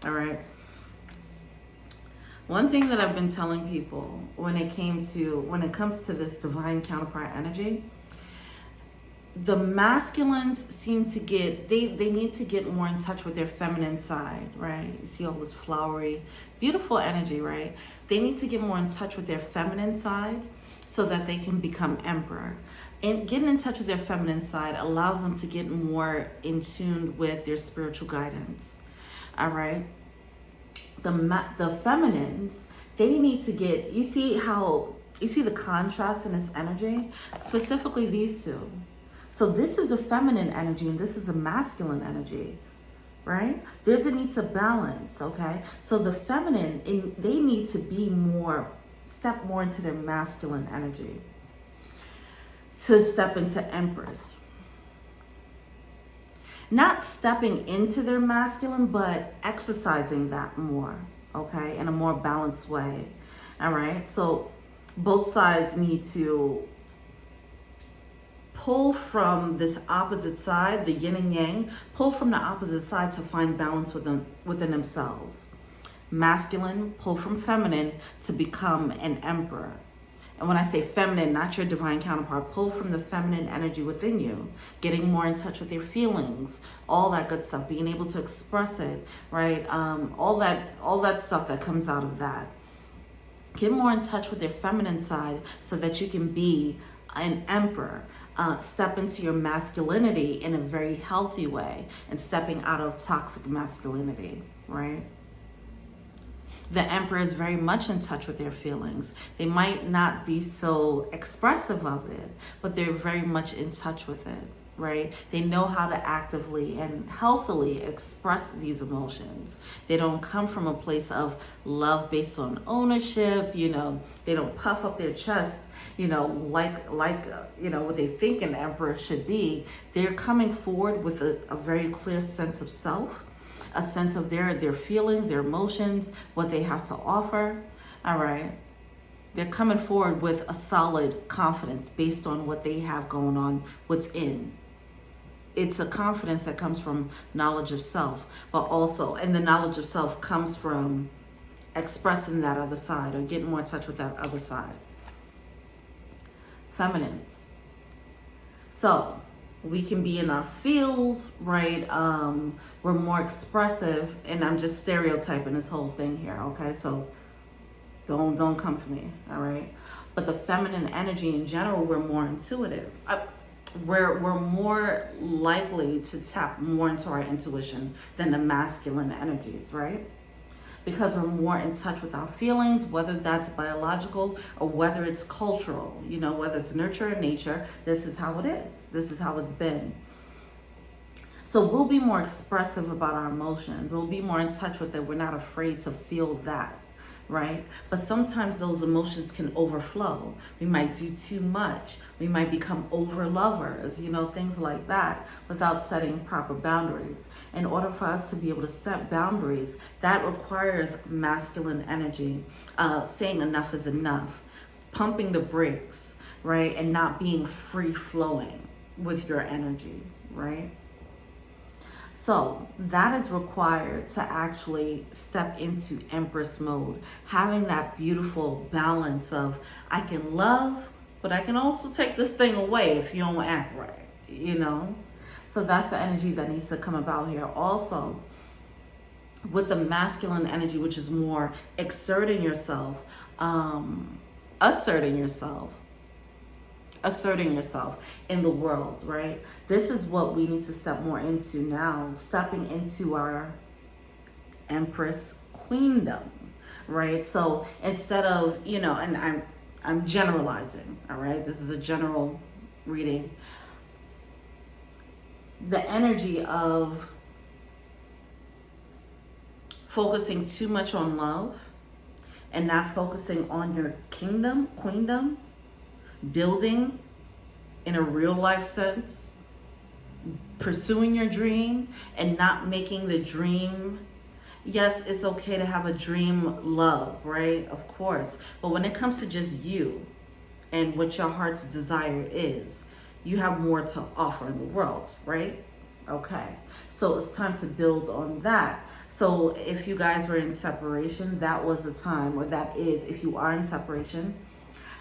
All right. One thing that I've been telling people when it comes to this divine counterpart energy, the masculines seem to get, they need to get more in touch with their feminine side, right? You see all this flowery, beautiful energy, right? They need to get more in touch with their feminine side so that they can become emperor. And getting in touch with their feminine side allows them to get more in tune with their spiritual guidance. All right. The feminines, they need to get, you see the contrast in this energy, specifically these two. So this is a feminine energy and this is a masculine energy, right? There's a need to balance, okay? So the feminine, they need to be step more into their masculine energy to step into empress. Not stepping into their masculine, but exercising that more, okay? In a more balanced way, all right? So both sides need to pull from this opposite side, the yin and yang, pull from the opposite side to find balance within themselves. Masculine, pull from feminine to become an emperor. And when I say feminine, not your divine counterpart, pull from the feminine energy within you, getting more in touch with your feelings, all that good stuff, being able to express it, right? All that stuff that comes out of that. Get more in touch with your feminine side so that you can be an emperor. Step into your masculinity in a very healthy way and stepping out of toxic masculinity, right? The emperor is very much in touch with their feelings. They might not be so expressive of it, but they're very much in touch with it, right? They know how to actively and healthily express these emotions. They don't come from a place of love based on ownership, they don't puff up their chest, like what they think an emperor should be. They're coming forward with a very clear sense of self, a sense of their feelings, their emotions, what they have to offer, all right? They're coming forward with a solid confidence based on what they have going on within. It's a confidence that comes from knowledge of self, and the knowledge of self comes from expressing that other side or getting more in touch with that other side. Feminines. So, we can be in our feels, right? We're more expressive, and I'm just stereotyping this whole thing here, okay? So don't come for me, all right? But the feminine energy in general, we're more intuitive. We're more likely to tap more into our intuition than the masculine energies, right? Because we're more in touch with our feelings, whether that's biological or whether it's cultural, whether it's nurture or nature, this is how it is. This is how it's been. So we'll be more expressive about our emotions. We'll be more in touch with it. We're not afraid to feel that, right? But sometimes those emotions can overflow. We might do too much. We might become over lovers, things like that, without setting proper boundaries. In order for us to be able to set boundaries, that requires masculine energy, saying enough is enough, pumping the brakes, right? And not being free flowing with your energy, right? So that is required to actually step into Empress mode, having that beautiful balance of I can love, but I can also take this thing away if you don't act right, So that's the energy that needs to come about here. Also, with the masculine energy, which is more asserting yourself in the world, right? This is what we need to step more into now, stepping into our Empress Queendom, right? So instead of, and I'm generalizing, all right? This is a general reading. The energy of focusing too much on love and not focusing on your queendom, building in a real life sense, pursuing your dream and not making the dream. Yes, it's okay to have a dream love, right? Of course. But when it comes to just you and what your heart's desire is, you have more to offer in the world, right? Okay, so it's time to build on that. So if you guys were in separation, that was the time, or that is, if you are in separation,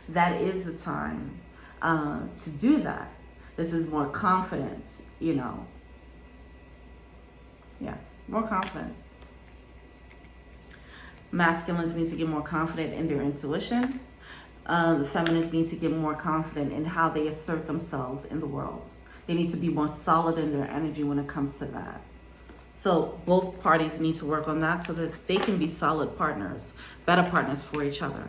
that is the time to do that. This is more confidence, you know. Yeah, more confidence. Masculines need to get more confident in their intuition. The feminines need to get more confident in how they assert themselves in the world. They need to be more solid in their energy when it comes to that. So both parties need to work on that so that they can be solid partners, better partners for each other.